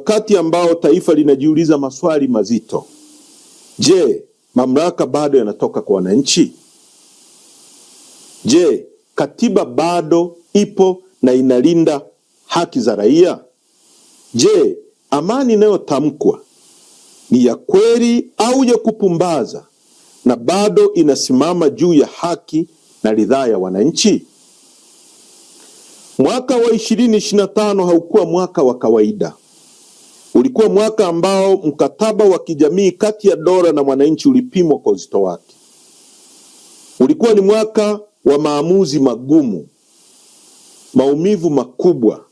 Wakati ambao taifa linajiuliza maswali mazito. Je, mamlaka bado yanatoka kwa wananchi? Je, katiba bado ipo na inalinda haki za raia? Je, amani inayotamkwa ni ya kweli au ya kupumbaza na bado inasimama juu ya haki na ridhaa ya wananchi? Mwaka wa 2025 haukuwa mwaka wa kawaida. Ulikuwa mwaka ambao mkataba wa kijamii kati ya dola na mwananchi ulipimwa kwa uzito wake. Ulikuwa ni mwaka wa maamuzi magumu, maumivu makubwa,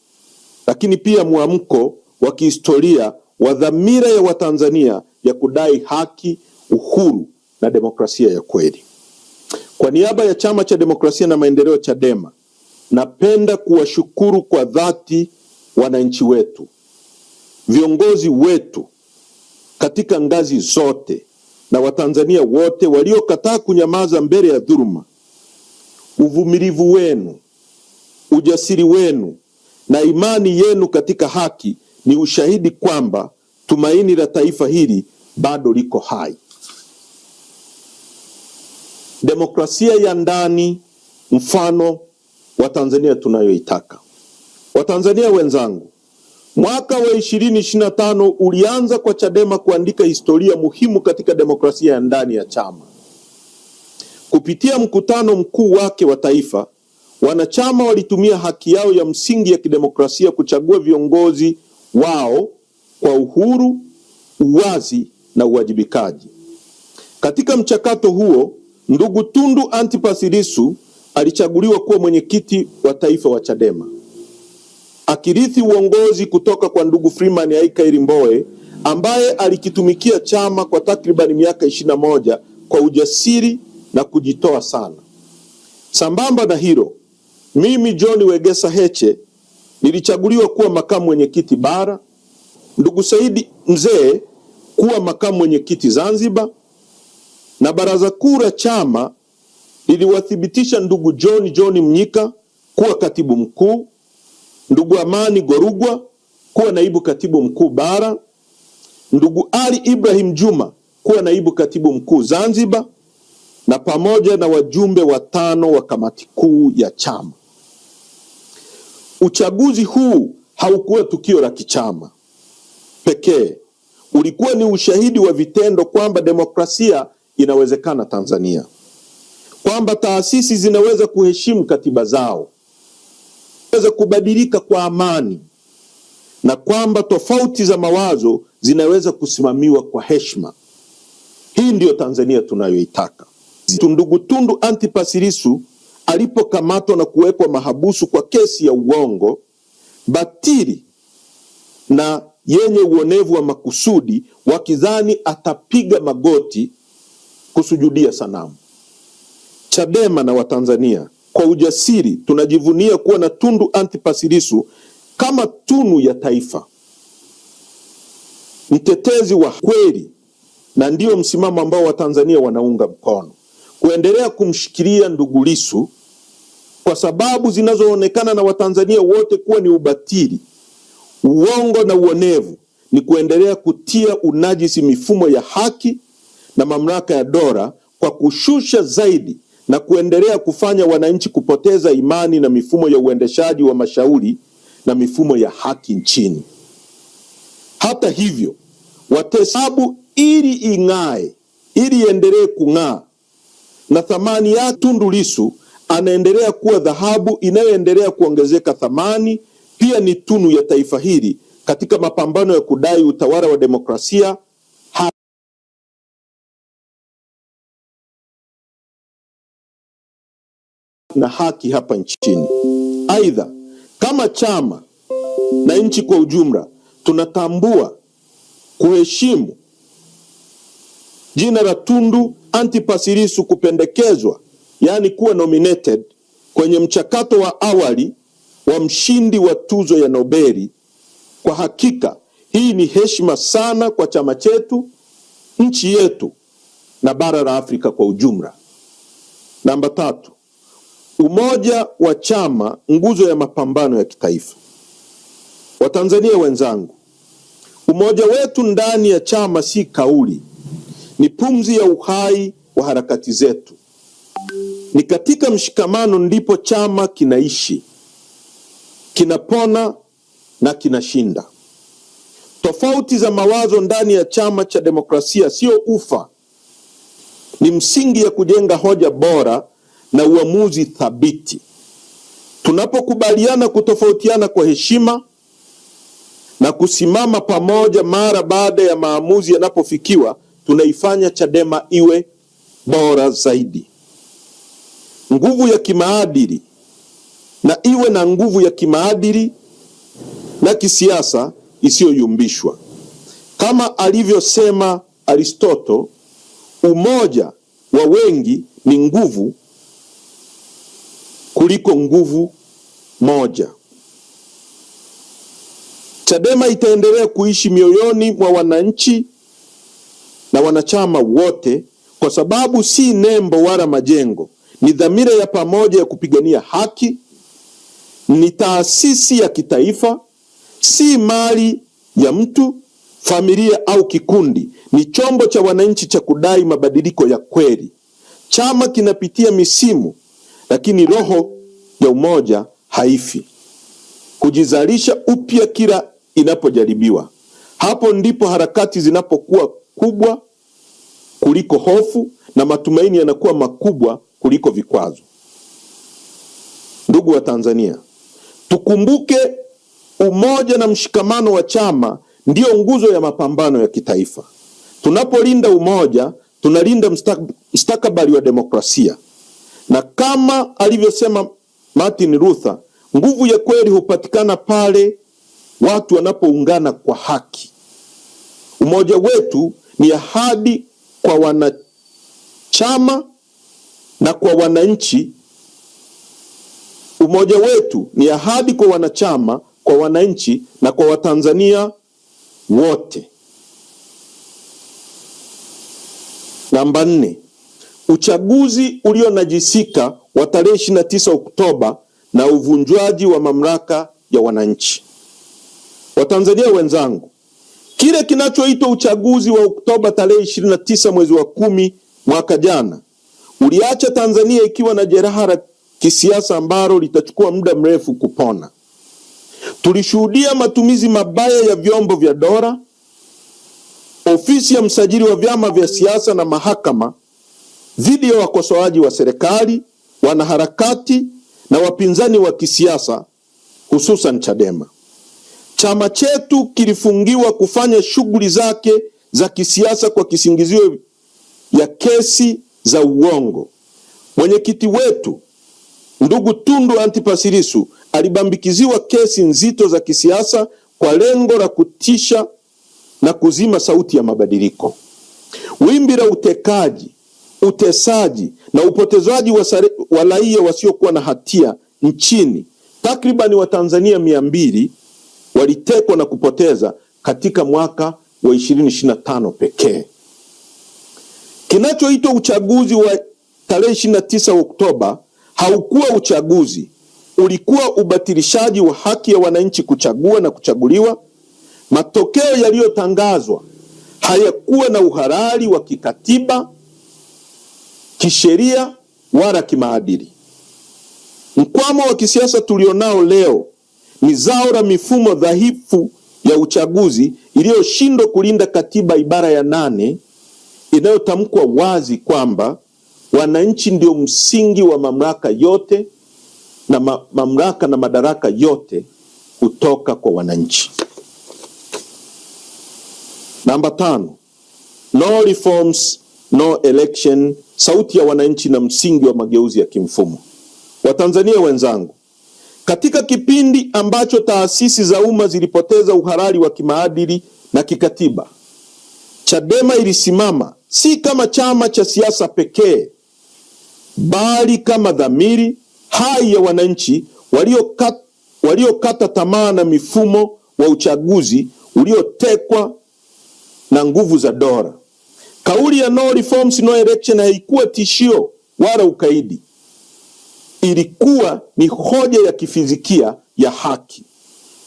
lakini pia mwamko wa kihistoria wa dhamira ya Watanzania ya kudai haki, uhuru na demokrasia ya kweli. Kwa niaba ya Chama cha Demokrasia na Maendeleo Chadema, napenda kuwashukuru kwa dhati wananchi wetu, viongozi wetu katika ngazi zote na Watanzania wote waliokataa kunyamaza mbele ya dhuluma. Uvumilivu wenu, ujasiri wenu na imani yenu katika haki ni ushahidi kwamba tumaini la taifa hili bado liko hai. Demokrasia ya ndani, mfano wa Tanzania tunayoitaka. Watanzania wenzangu, mwaka wa 2025 ulianza kwa Chadema kuandika historia muhimu katika demokrasia ya ndani ya chama. Kupitia mkutano mkuu wake wa taifa, wanachama walitumia haki yao ya msingi ya kidemokrasia kuchagua viongozi wao kwa uhuru, uwazi na uwajibikaji. Katika mchakato huo, ndugu Tundu Antipas Lissu alichaguliwa kuwa mwenyekiti wa taifa wa Chadema, akirithi uongozi kutoka kwa ndugu Freeman Aikaeli Mbowe ambaye alikitumikia chama kwa takriban miaka 21 kwa ujasiri na kujitoa sana. Sambamba na hilo, mimi John Wegesa Heche nilichaguliwa kuwa makamu mwenyekiti bara, ndugu Saidi Mzee kuwa makamu mwenyekiti Zanzibar, na baraza kuu la chama liliwathibitisha ndugu John Mnyika kuwa katibu mkuu, ndugu Amani Gorugwa kuwa naibu katibu mkuu bara, ndugu Ali Ibrahim Juma kuwa naibu katibu mkuu Zanzibar, na pamoja na wajumbe 5 wa kamati kuu ya chama. Uchaguzi huu haukuwa tukio la kichama pekee. Ulikuwa ni ushahidi wa vitendo kwamba demokrasia inawezekana Tanzania, kwamba taasisi zinaweza kuheshimu katiba zao, zinaweza kubadilika kwa amani, na kwamba tofauti za mawazo zinaweza kusimamiwa kwa heshima. Hii ndiyo Tanzania tunayoitaka. Ndugu Tundu Antipas Lissu alipokamatwa na kuwekwa mahabusu kwa kesi ya uongo, batili na yenye uonevu wa makusudi, wakidhani atapiga magoti kusujudia sanamu. Chadema na Watanzania kwa ujasiri tunajivunia kuwa na Tundu Antipas Lissu kama tunu ya taifa, mtetezi wa kweli, na ndio msimamo ambao Watanzania wanaunga mkono. Kuendelea kumshikilia ndugu Lissu kwa sababu zinazoonekana na Watanzania wote kuwa ni ubatili, uongo na uonevu, ni kuendelea kutia unajisi mifumo ya haki na mamlaka ya dola kwa kushusha zaidi na kuendelea kufanya wananchi kupoteza imani na mifumo ya uendeshaji wa mashauri na mifumo ya haki nchini. Hata hivyo, watesabu ili ing'ae, ili iendelee kung'aa, na thamani ya Tundu Lissu anaendelea kuwa dhahabu inayoendelea kuongezeka thamani, pia ni tunu ya taifa hili katika mapambano ya kudai utawala wa demokrasia na haki hapa nchini. Aidha, kama chama na nchi kwa ujumla, tunatambua, kuheshimu jina la Tundu Antipas Lissu kupendekezwa, yani kuwa nominated kwenye mchakato wa awali wa mshindi wa tuzo ya Nobeli. Kwa hakika hii ni heshima sana kwa chama chetu, nchi yetu na bara la Afrika kwa ujumla. Namba 3, umoja wa chama, nguzo ya mapambano ya kitaifa. Watanzania wenzangu, Umoja wetu ndani ya chama si kauli, ni pumzi ya uhai wa harakati zetu. Ni katika mshikamano ndipo chama kinaishi, kinapona na kinashinda. Tofauti za mawazo ndani ya chama cha demokrasia sio ufa, ni msingi ya kujenga hoja bora na uamuzi thabiti. Tunapokubaliana kutofautiana kwa heshima na kusimama pamoja mara baada ya maamuzi yanapofikiwa, tunaifanya Chadema iwe bora zaidi. Nguvu ya kimaadili na iwe na nguvu ya kimaadili na kisiasa isiyoyumbishwa. Kama alivyosema Aristotle, umoja wa wengi ni nguvu kuliko nguvu moja. Chadema itaendelea kuishi mioyoni mwa wananchi na wanachama wote, kwa sababu si nembo wala majengo, ni dhamira ya pamoja ya kupigania haki. Ni taasisi ya kitaifa, si mali ya mtu, familia au kikundi. Ni chombo cha wananchi cha kudai mabadiliko ya kweli. Chama kinapitia misimu, lakini roho ya umoja haifi, kujizalisha upya kila inapojaribiwa. Hapo ndipo harakati zinapokuwa kubwa kuliko hofu na matumaini yanakuwa makubwa kuliko vikwazo. Ndugu wa Tanzania, tukumbuke umoja na mshikamano wa chama ndio nguzo ya mapambano ya kitaifa. Tunapolinda umoja, tunalinda mustakabali wa demokrasia. Na kama alivyosema Martin Luther, nguvu ya kweli hupatikana pale watu wanapoungana kwa haki. Umoja wetu ni ahadi kwa wanachama na kwa wananchi. Umoja wetu ni ahadi kwa wanachama, kwa wananchi na kwa Watanzania wote. Namba 4, uchaguzi ulionajisika wa tarehe 29 Oktoba na uvunjwaji wa mamlaka ya wananchi. Watanzania wenzangu, kile kinachoitwa uchaguzi wa Oktoba tarehe 29 mwezi wa 10 mwaka jana uliacha Tanzania ikiwa na jeraha la kisiasa ambalo litachukua muda mrefu kupona. Tulishuhudia matumizi mabaya ya vyombo vya dola, ofisi ya msajili wa vyama vya siasa na mahakama dhidi ya wakosoaji wa serikali, wanaharakati na wapinzani wa kisiasa, hususan Chadema. Chama chetu kilifungiwa kufanya shughuli zake za kisiasa kwa kisingizio ya kesi za uongo. Mwenyekiti wetu ndugu Tundu Antipas Lissu alibambikiziwa kesi nzito za kisiasa kwa lengo la kutisha na kuzima sauti ya mabadiliko. Wimbi la utekaji, utesaji na upotezaji wa raia wasiokuwa na hatia nchini, takribani Watanzania 200 walitekwa na kupoteza katika mwaka wa 2025 pekee. Kinachoitwa uchaguzi wa tarehe 29 Oktoba haukuwa uchaguzi, ulikuwa ubatilishaji wa haki ya wananchi kuchagua na kuchaguliwa. Matokeo yaliyotangazwa hayakuwa na uhalali wa kikatiba, kisheria wala kimaadili. Mkwamo wa kisiasa tulionao leo ni zao la mifumo dhaifu ya uchaguzi iliyoshindwa kulinda katiba ibara ya 8 inayotamkwa wazi kwamba wananchi ndio msingi wa mamlaka yote na mamlaka na madaraka yote kutoka kwa wananchi. Namba 5, no reforms, no election, sauti ya wananchi na msingi wa mageuzi ya kimfumo. Watanzania wenzangu, katika kipindi ambacho taasisi za umma zilipoteza uhalali wa kimaadili na kikatiba, Chadema ilisimama si kama chama cha siasa pekee, bali kama dhamiri hai ya wananchi waliokata tamaa na mifumo wa uchaguzi uliotekwa na nguvu za dola. Kauli ya no reforms, no election haikuwa tishio wala ukaidi. Ilikuwa ni hoja ya kifizikia ya haki.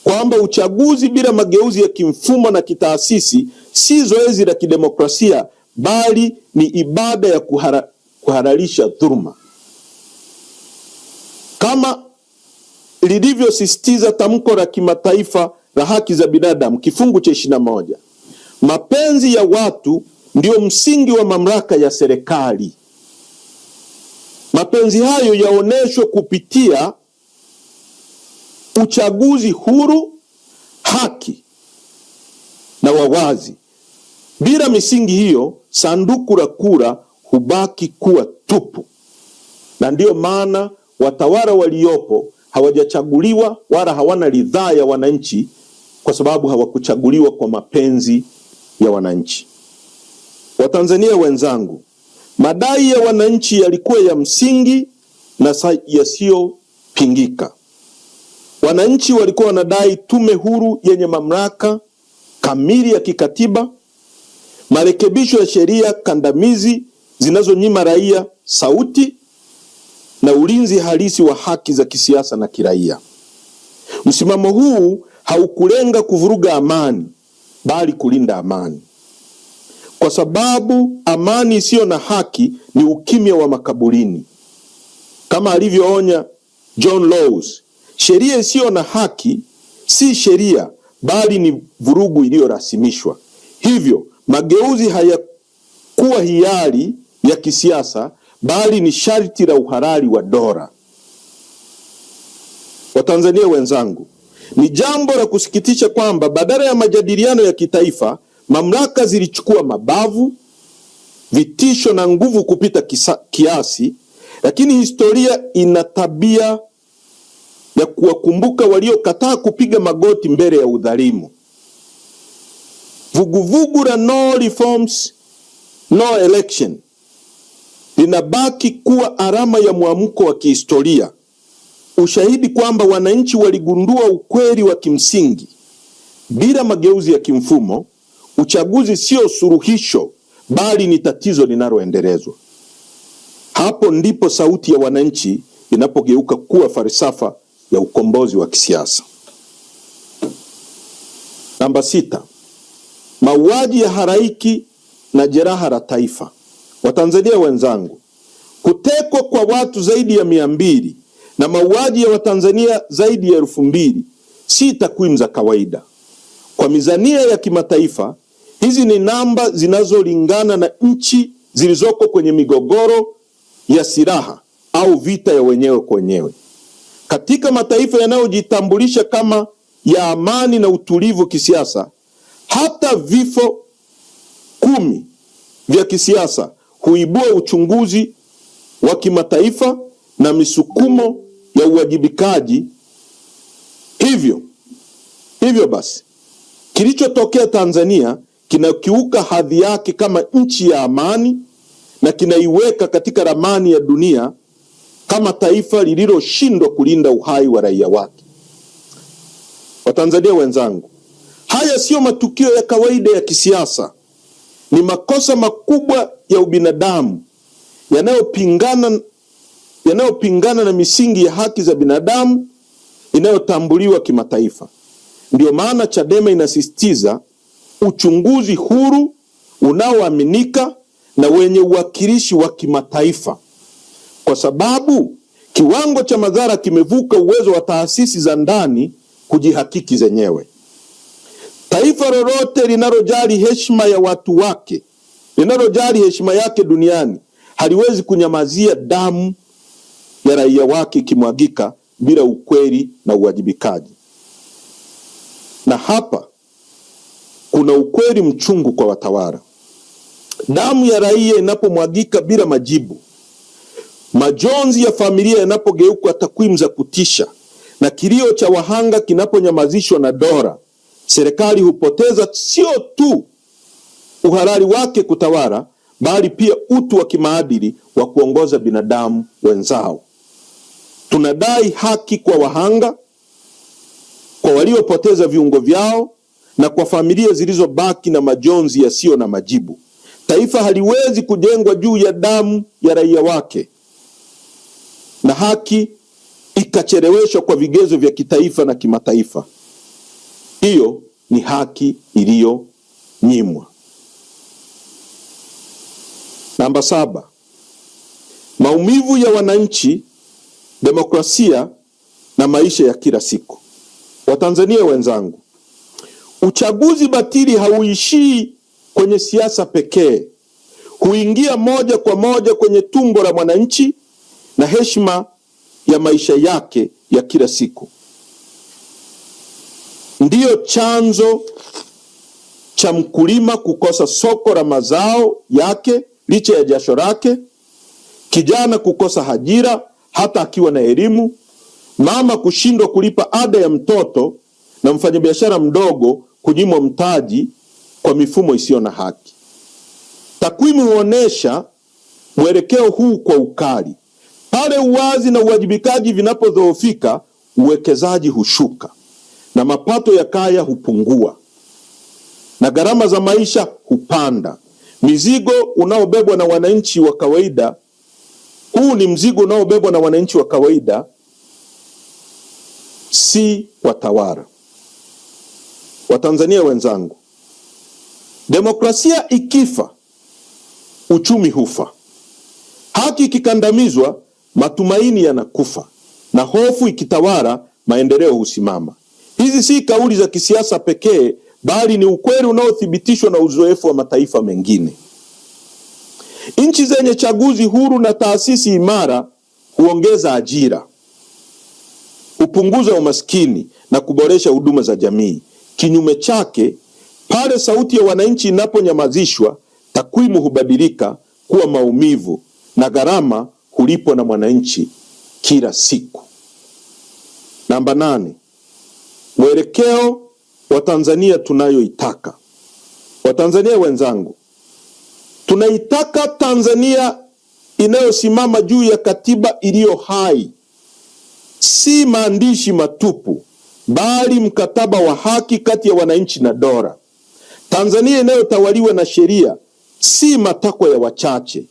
kwamba uchaguzi bila mageuzi ya kimfumo na kitaasisi si zoezi la kidemokrasia, bali ni ibada ya kuhalalisha dhuluma. Kama lilivyosisitiza tamko la kimataifa la haki za binadamu kifungu cha 21, mapenzi ya watu ndio msingi wa mamlaka ya serikali. Mapenzi hayo yaoneshwe kupitia uchaguzi huru, haki na wawazi. Bila misingi hiyo, sanduku la kura hubaki kuwa tupu. Na ndiyo maana watawala waliopo hawajachaguliwa wala hawana ridhaa ya wananchi, kwa sababu hawakuchaguliwa kwa mapenzi ya wananchi. Watanzania wenzangu, madai ya wananchi yalikuwa ya msingi na yasiyopingika. Wananchi walikuwa wanadai tume huru yenye mamlaka kamili ya kikatiba, marekebisho ya sheria kandamizi zinazonyima raia sauti, na ulinzi halisi wa haki za kisiasa na kiraia. Msimamo huu haukulenga kuvuruga amani, bali kulinda amani. Kwa sababu amani isiyo na haki ni ukimya wa makaburini. Kama alivyoonya John Laws, sheria isiyo na haki si sheria, bali ni vurugu iliyorasimishwa. Hivyo mageuzi hayakuwa hiari ya kisiasa, bali ni sharti la uhalali wa dola. Watanzania wenzangu, ni jambo la kusikitisha kwamba badala ya majadiliano ya kitaifa, mamlaka zilichukua mabavu, vitisho na nguvu kupita kiasi. Lakini historia ina tabia ya kuwakumbuka waliokataa kupiga magoti mbele ya udhalimu. Vuguvugu la no reforms, no election linabaki kuwa alama ya mwamko wa kihistoria, ushahidi kwamba wananchi waligundua ukweli wa kimsingi: bila mageuzi ya kimfumo, uchaguzi sio suluhisho, bali ni tatizo linaloendelezwa. Hapo ndipo sauti ya wananchi inapogeuka kuwa falsafa ya ukombozi wa kisiasa. Namba 6, mauaji ya halaiki na jeraha la taifa. Watanzania wenzangu, kutekwa kwa watu zaidi ya 200 na mauaji ya Watanzania zaidi ya 2000 si takwimu za kawaida. Kwa mizania ya kimataifa, hizi ni namba zinazolingana na nchi zilizoko kwenye migogoro ya silaha au vita ya wenyewe kwa wenyewe. Katika mataifa yanayojitambulisha kama ya amani na utulivu kisiasa, hata vifo 10 vya kisiasa huibua uchunguzi wa kimataifa na misukumo ya uwajibikaji. Hivyo basi, kilichotokea Tanzania kinakiuka hadhi yake kama nchi ya amani na kinaiweka katika ramani ya dunia kama taifa lililoshindwa kulinda uhai wa raia wake. Watanzania wenzangu, haya sio matukio ya kawaida ya kisiasa. Ni makosa makubwa ya ubinadamu yanayopingana na misingi ya haki za binadamu inayotambuliwa kimataifa. Ndio maana Chadema inasisitiza uchunguzi huru, unaoaminika na wenye uwakilishi wa kimataifa, kwa sababu kiwango cha madhara kimevuka uwezo wa taasisi za ndani kujihakiki zenyewe. Taifa lolote linalojali heshima ya watu wake, linalojali heshima yake duniani, haliwezi kunyamazia damu ya raia wake ikimwagika bila ukweli na uwajibikaji. Na hapa kuna ukweli mchungu kwa watawala. Damu ya raia inapomwagika bila majibu, majonzi ya familia yanapogeuka takwimu za kutisha, na kilio cha wahanga kinaponyamazishwa na dola, serikali hupoteza sio tu uhalali wake kutawala, bali pia utu wa kimaadili wa kuongoza binadamu wenzao. Tunadai haki kwa wahanga, kwa waliopoteza viungo vyao, na kwa familia zilizobaki na majonzi yasiyo na majibu. Taifa haliwezi kujengwa juu ya damu ya raia wake, na haki ikacheleweshwa kwa vigezo vya kitaifa na kimataifa. Hiyo ni haki iliyonyimwa. Namba 7, maumivu ya wananchi, demokrasia na maisha ya kila siku. Watanzania wenzangu, uchaguzi batili hauishii kwenye siasa pekee. Huingia moja kwa moja kwenye tumbo la mwananchi na heshima ya maisha yake ya kila siku. Ndiyo chanzo cha mkulima kukosa soko la mazao yake licha ya jasho lake, kijana kukosa ajira hata akiwa na elimu, mama kushindwa kulipa ada ya mtoto, na mfanyabiashara mdogo kunyimwa mtaji kwa mifumo isiyo na haki. Takwimu huonesha mwelekeo huu kwa ukali. Pale uwazi na uwajibikaji vinapodhoofika, uwekezaji hushuka na mapato ya kaya hupungua na gharama za maisha hupanda. Mizigo unaobebwa na wananchi wa kawaida, huu ni mzigo unaobebwa na wananchi wa kawaida, si watawala. Watanzania wenzangu, demokrasia ikifa, uchumi hufa. Haki ikikandamizwa, matumaini yanakufa, na hofu ikitawala, maendeleo husimama. Hizi si kauli za kisiasa pekee, bali ni ukweli unaothibitishwa na uzoefu wa mataifa mengine. Nchi zenye chaguzi huru na taasisi imara huongeza ajira, hupunguza umaskini na kuboresha huduma za jamii. Kinyume chake, pale sauti ya wananchi inaponyamazishwa, takwimu hubadilika kuwa maumivu na gharama hulipwa na mwananchi kila siku. Namba 8, mwelekeo wa Tanzania tunayoitaka. Watanzania wenzangu, tunaitaka Tanzania inayosimama juu ya katiba iliyo hai, si maandishi matupu, bali mkataba wa haki kati ya wananchi na dola. Tanzania inayotawaliwa na sheria, si matakwa ya wachache.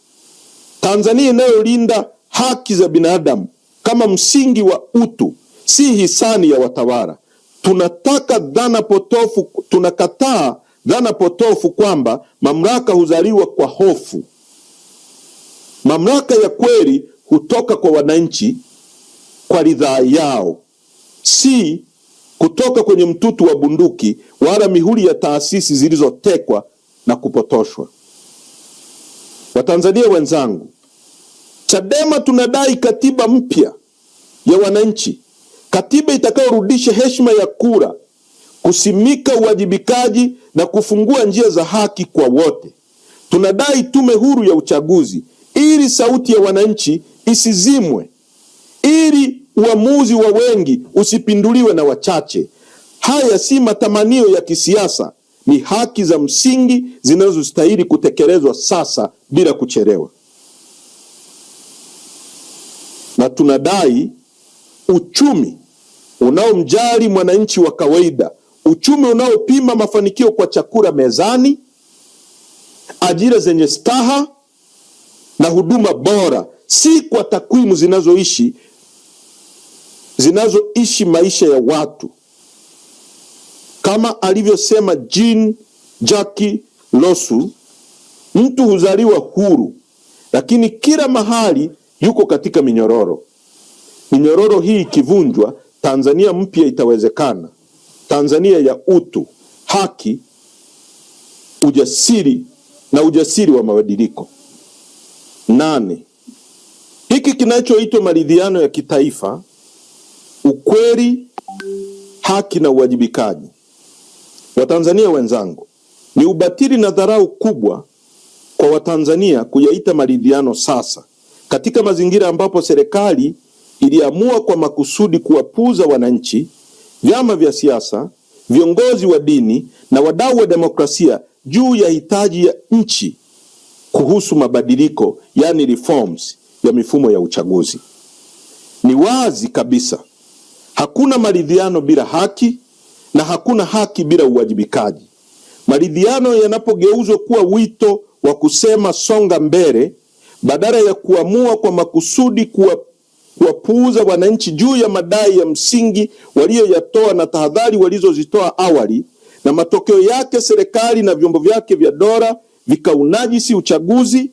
Tanzania inayolinda haki za binadamu kama msingi wa utu, si hisani ya watawala. Tunakataa dhana potofu kwamba mamlaka huzaliwa kwa hofu. Mamlaka ya kweli hutoka kwa wananchi kwa ridhaa yao, si kutoka kwenye mtutu wa bunduki wala mihuri ya taasisi zilizotekwa na kupotoshwa. Watanzania wenzangu, Chadema tunadai katiba mpya ya wananchi, katiba itakayorudisha heshima ya kura, kusimika uwajibikaji na kufungua njia za haki kwa wote. Tunadai tume huru ya uchaguzi ili sauti ya wananchi isizimwe, ili uamuzi wa wengi usipinduliwe na wachache. Haya si matamanio ya kisiasa, ni haki za msingi zinazostahili kutekelezwa sasa bila kuchelewa. Na tunadai uchumi unaomjali mwananchi wa kawaida, uchumi unaopima mafanikio kwa chakula mezani, ajira zenye staha na huduma bora, si kwa takwimu zinazoishi maisha ya watu. Kama alivyosema Jean-Jacques Rousseau, mtu huzaliwa huru, lakini kila mahali yuko katika minyororo. Minyororo hii ikivunjwa, Tanzania mpya itawezekana. Tanzania ya utu, haki, ujasiri wa mabadiliko. 8, hiki kinachoitwa maridhiano ya kitaifa, ukweli, haki na uwajibikaji. Watanzania wenzangu, ni ubatili na dharau kubwa kwa Watanzania kuyaita maridhiano sasa, katika mazingira ambapo serikali iliamua kwa makusudi kuwapuuza wananchi, vyama vya siasa, viongozi wa dini na wadau wa demokrasia juu ya hitaji ya nchi kuhusu mabadiliko, yani reforms ya mifumo ya uchaguzi. Ni wazi kabisa, hakuna maridhiano bila haki na hakuna haki bila uwajibikaji. Maridhiano yanapogeuzwa kuwa wito wa kusema songa mbele, badala ya kuamua kwa makusudi kuwapuuza wananchi juu ya madai ya msingi waliyoyatoa na tahadhari walizozitoa awali, na matokeo yake serikali na vyombo vyake vya dola vikaunajisi uchaguzi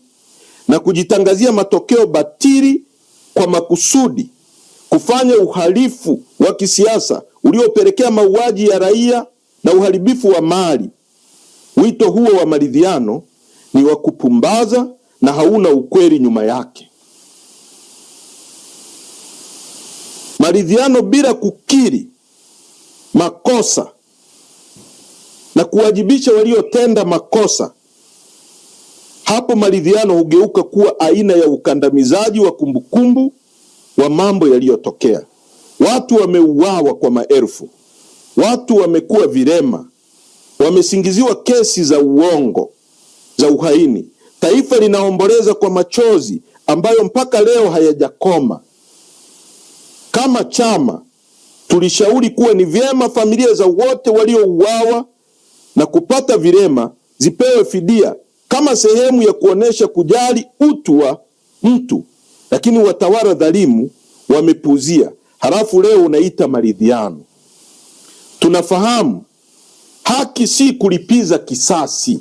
na kujitangazia matokeo batili kwa makusudi, kufanya uhalifu wa kisiasa uliopelekea mauaji ya raia na uharibifu wa mali. Wito huo wa maridhiano ni wa kupumbaza na hauna ukweli nyuma yake. Maridhiano bila kukiri makosa na kuwajibisha waliotenda makosa, hapo maridhiano hugeuka kuwa aina ya ukandamizaji wa kumbukumbu wa mambo yaliyotokea. Watu wameuawa kwa maelfu, watu wamekuwa vilema, wamesingiziwa kesi za uongo, za uhaini. Taifa linaomboleza kwa machozi ambayo mpaka leo hayajakoma. Kama chama tulishauri kuwa ni vyema familia za wote waliouawa na kupata vilema zipewe fidia kama sehemu ya kuonesha kujali utu wa mtu, lakini watawala dhalimu wamepuzia. Halafu leo unaita maridhiano. Tunafahamu haki si kulipiza kisasi.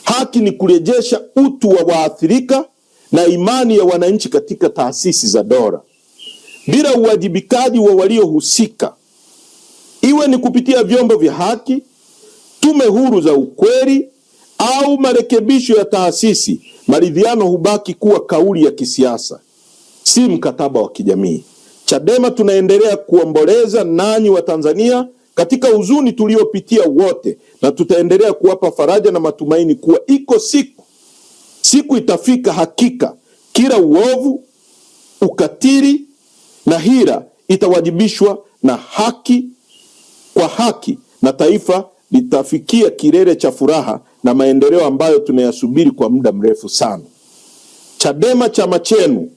Haki ni kurejesha utu wa waathirika na imani ya wananchi katika taasisi za dola. Bila uwajibikaji wa waliohusika, iwe ni kupitia vyombo vya haki, tume huru za ukweli au marekebisho ya taasisi, maridhiano hubaki kuwa kauli ya kisiasa, si mkataba wa kijamii. Chadema tunaendelea kuomboleza nanyi wa Tanzania katika huzuni tuliopitia wote, na tutaendelea kuwapa faraja na matumaini kuwa iko siku itafika, hakika kila uovu, ukatili na hila itawajibishwa na haki kwa haki, na taifa litafikia kilele cha furaha na maendeleo ambayo tunayasubiri kwa muda mrefu sana. Chadema, chama chenu,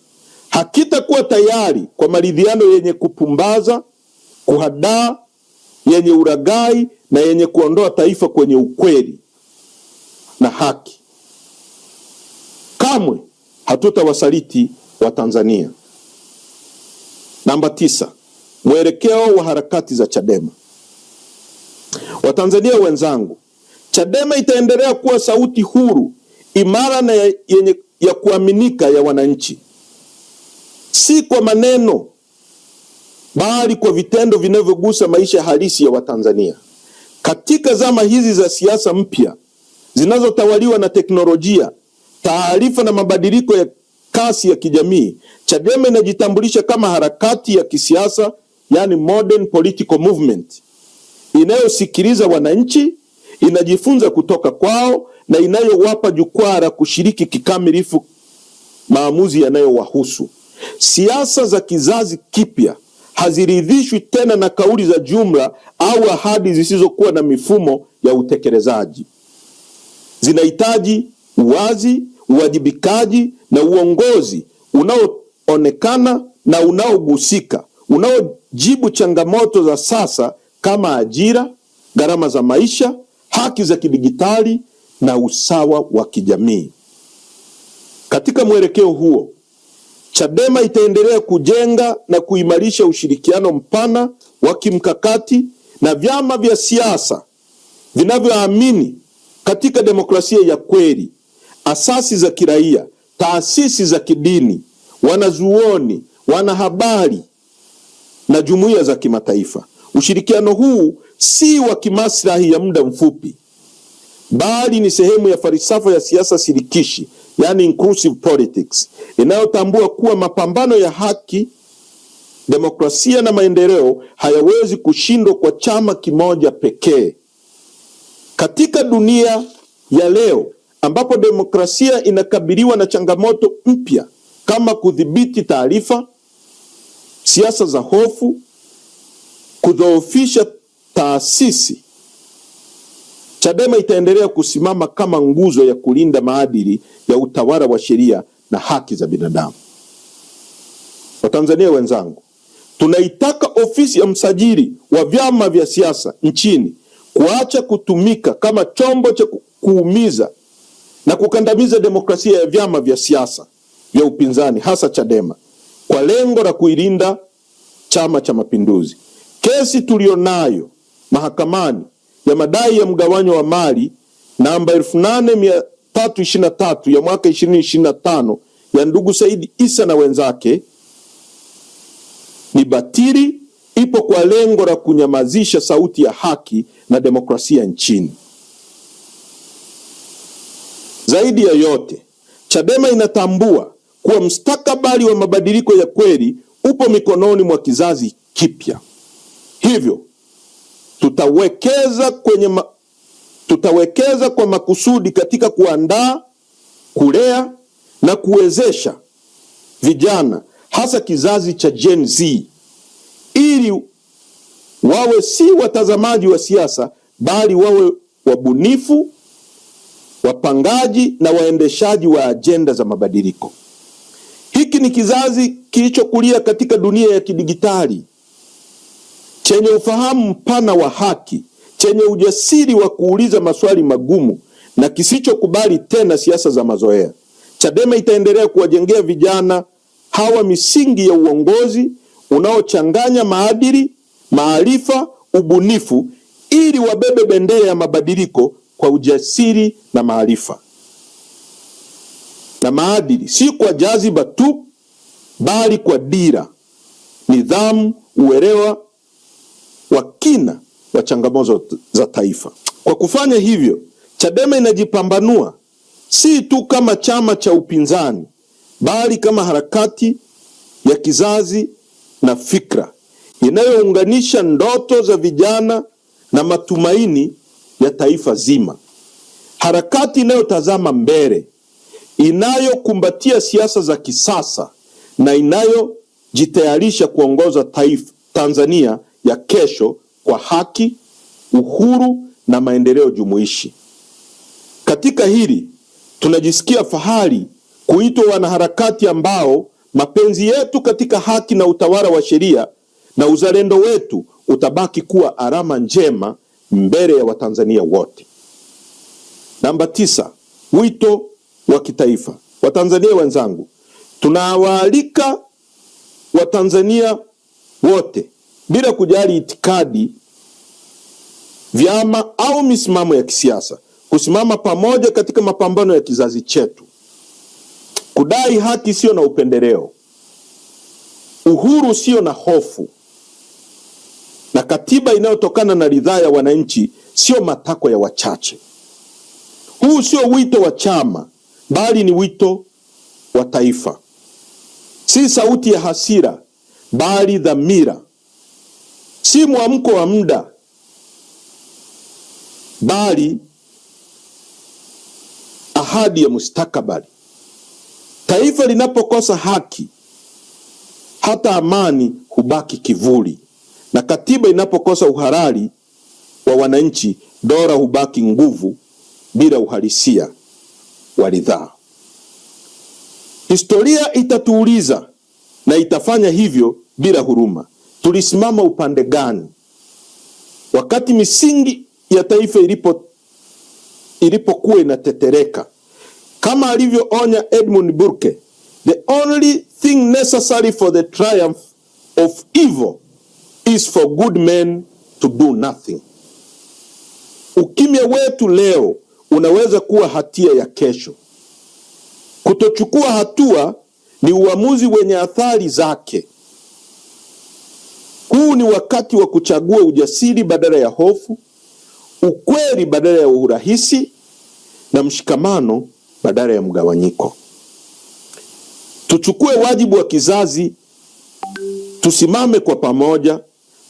hakitakuwa tayari kwa maridhiano yenye kupumbaza, kuhadaa, yenye ulaghai na yenye kuondoa taifa kwenye ukweli na haki. Kamwe hatutawasaliti wa Tanzania. Namba 9, mwelekeo wa harakati za Chadema. Watanzania wenzangu, Chadema itaendelea kuwa sauti huru, imara na yenye ya kuaminika ya wananchi, si kwa maneno bali kwa vitendo vinavyogusa maisha halisi ya Watanzania. Katika zama hizi za siasa mpya zinazotawaliwa na teknolojia, taarifa na mabadiliko ya kasi ya kijamii, Chadema inajitambulisha kama harakati ya kisiasa, yani modern political movement, inayosikiliza wananchi, inajifunza kutoka kwao na inayowapa jukwaa la kushiriki kikamilifu maamuzi yanayowahusu. Siasa za kizazi kipya haziridhishwi tena na kauli za jumla au ahadi zisizokuwa na mifumo ya utekelezaji. Zinahitaji uwazi, uwajibikaji na uongozi unaoonekana na unaogusika, unaojibu changamoto za sasa kama ajira, gharama za maisha, haki za kidijitali na usawa wa kijamii. Katika mwelekeo huo, Chadema itaendelea kujenga na kuimarisha ushirikiano mpana wa kimkakati na vyama vya siasa vinavyoamini katika demokrasia ya kweli, asasi za kiraia, taasisi za kidini, wanazuoni, wanahabari na jumuiya za kimataifa. Ushirikiano huu si wa kimaslahi ya muda mfupi, bali ni sehemu ya falsafa ya siasa shirikishi, yani inclusive politics, inayotambua kuwa mapambano ya haki, demokrasia na maendeleo hayawezi kushindwa kwa chama kimoja pekee. Katika dunia ya leo ambapo demokrasia inakabiliwa na changamoto mpya kama kudhibiti taarifa, siasa za hofu, kudhoofisha taasisi, Chadema itaendelea kusimama kama nguzo ya kulinda maadili ya utawala wa sheria na haki za binadamu. Watanzania wenzangu, tunaitaka ofisi ya msajili wa vyama vya siasa nchini kuacha kutumika kama chombo cha kuumiza na kukandamiza demokrasia ya vyama vya siasa vya upinzani, hasa Chadema. kwa lengo la kuilinda Chama cha Mapinduzi. Kesi tulionayo mahakamani ya madai ya mgawanyo wa mali namba 8323 ya mwaka 2025 ya ndugu Said Issa na wenzake ni batili, ipo kwa lengo la kunyamazisha sauti ya haki na demokrasia nchini. Zaidi ya yote, Chadema inatambua kuwa mustakabali wa mabadiliko ya kweli upo mikononi mwa kizazi kipya. Hivyo tutawekeza kwa makusudi katika kuandaa, kulea na kuwezesha vijana, hasa kizazi cha Gen Z, ili wawe si watazamaji wa siasa, bali wawe wabunifu, wapangaji na waendeshaji wa ajenda za mabadiliko. Hiki ni kizazi kilichokulia katika dunia ya kidigitali, chenye ufahamu mpana wa haki, chenye ujasiri wa kuuliza maswali magumu na kisichokubali tena siasa za mazoea. Chadema itaendelea kuwajengea vijana hawa misingi ya uongozi unaochanganya maadili, maarifa, ubunifu, ili wabebe bendera ya mabadiliko kwa ujasiri na maarifa na maadili, si kwa jaziba tu, bali kwa dira, nidhamu, uelewa wa kina wa changamoto za taifa. Kwa kufanya hivyo, Chadema inajipambanua si tu kama chama cha upinzani, bali kama harakati ya kizazi na fikra inayounganisha ndoto za vijana na matumaini ya taifa zima. Harakati inayotazama mbele, inayokumbatia siasa za kisasa na inayojitayarisha kuongoza Tanzania ya kesho kwa haki, uhuru na maendeleo jumuishi. Katika hili tunajisikia fahari kuitwa wanaharakati ambao mapenzi yetu katika haki na utawala wa sheria na uzalendo wetu utabaki kuwa alama njema mbele ya Watanzania wote. Namba 9, wito wa kitaifa. Watanzania wenzangu, tunawaalika Watanzania wote bila kujali itikadi, vyama au misimamo ya kisiasa kusimama pamoja katika mapambano ya kizazi chetu, kudai haki sio na upendeleo, uhuru sio na hofu, na katiba inayotokana na ridhaa ya wananchi sio matakwa ya wachache. Huu sio wito wa chama, bali ni wito wa taifa. Si sauti ya hasira, bali dhamira. Si mwamko wa muda, bali ahadi ya mustakabali. Taifa linapokosa haki, hata amani hubaki kivuli, na katiba inapokosa uhalali wa wananchi, dola hubaki nguvu bila uhalisia wa ridhaa. Historia itatuuliza, na itafanya hivyo bila huruma, tulisimama upande gani wakati misingi ya taifa ilipokuwa inatetereka. Kama alivyoonya Edmund Burke, the only thing necessary for the triumph of evil is for good men to do nothing. Ukimya wetu leo unaweza kuwa hatia ya kesho. Kutochukua hatua ni uamuzi wenye athari zake. Huu ni wakati wa kuchagua ujasiri badala ya hofu, ukweli badala ya urahisi, na mshikamano badala ya mgawanyiko. Tuchukue wajibu wa kizazi, tusimame kwa pamoja,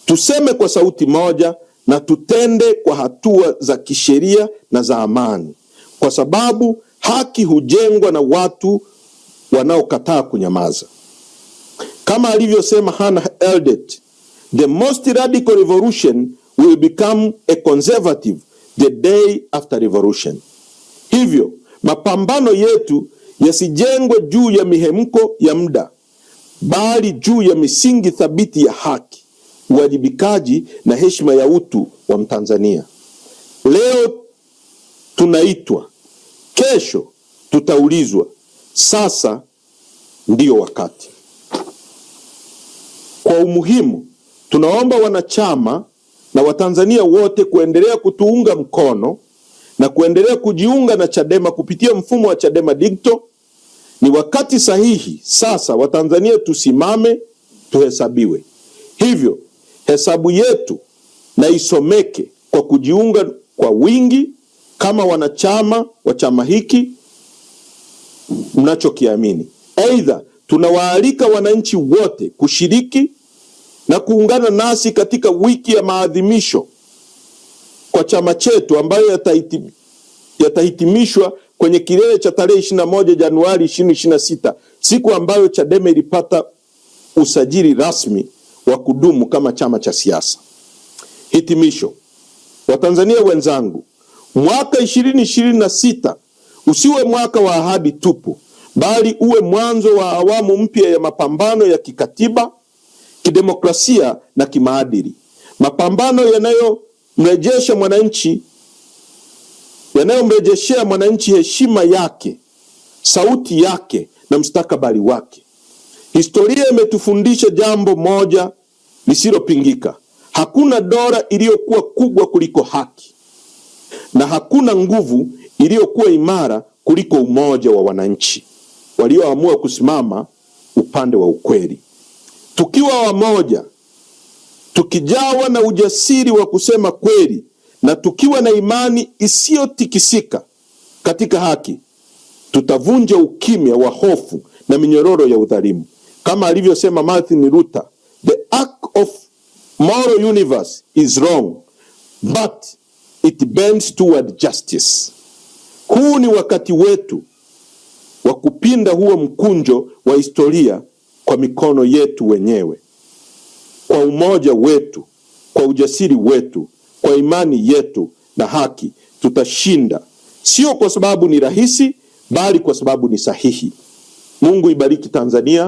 tuseme kwa sauti moja, na tutende kwa hatua za kisheria na za amani, kwa sababu haki hujengwa na watu wanaokataa kunyamaza. Kama alivyosema Hannah Eldet, the most radical revolution will become a conservative the day after revolution. Hivyo mapambano yetu yasijengwe juu ya mihemko ya muda, bali juu ya misingi thabiti ya haki, uwajibikaji na heshima ya utu wa Mtanzania. Leo tunaitwa, kesho tutaulizwa. Sasa ndio wakati. Kwa umuhimu, tunaomba wanachama na Watanzania wote kuendelea kutuunga mkono na kuendelea kujiunga na Chadema kupitia mfumo wa Chadema Digital. Ni wakati sahihi sasa Watanzania tusimame, tuhesabiwe. Hivyo hesabu yetu na isomeke kwa kujiunga kwa wingi kama wanachama wa chama hiki mnachokiamini. Aidha, tunawaalika wananchi wote kushiriki na kuungana nasi katika wiki ya maadhimisho kwa chama chetu ambayo yatahitimishwa kwenye kilele cha tarehe 21 Januari 2026, siku ambayo Chadema ilipata usajili rasmi wa kudumu kama chama cha siasa. Hitimisho. Watanzania wenzangu, mwaka 2026 usiwe mwaka wa ahadi tupu, bali uwe mwanzo wa awamu mpya ya mapambano ya kikatiba, kidemokrasia na kimaadili. Mapambano yanayomrejeshea mwananchi heshima yake, sauti yake na mustakabali wake. Historia imetufundisha jambo moja lisilopingika: hakuna dola iliyokuwa kubwa kuliko haki, na hakuna nguvu iliyokuwa imara kuliko umoja wa wananchi walioamua kusimama upande wa ukweli. Tukiwa wamoja, tukijawa na ujasiri wa kusema kweli, na tukiwa na imani isiyotikisika katika haki, tutavunja ukimya wa hofu na minyororo ya udhalimu. Kama alivyosema Martin Luther, the arc of moral universe is wrong, but it bends toward justice. Huu ni wakati wetu wa kupinda huo mkunjo wa historia kwa mikono yetu wenyewe. Kwa umoja wetu, kwa ujasiri wetu, kwa imani yetu na haki, tutashinda. Sio kwa sababu ni rahisi, bali kwa sababu ni sahihi. Mungu ibariki Tanzania.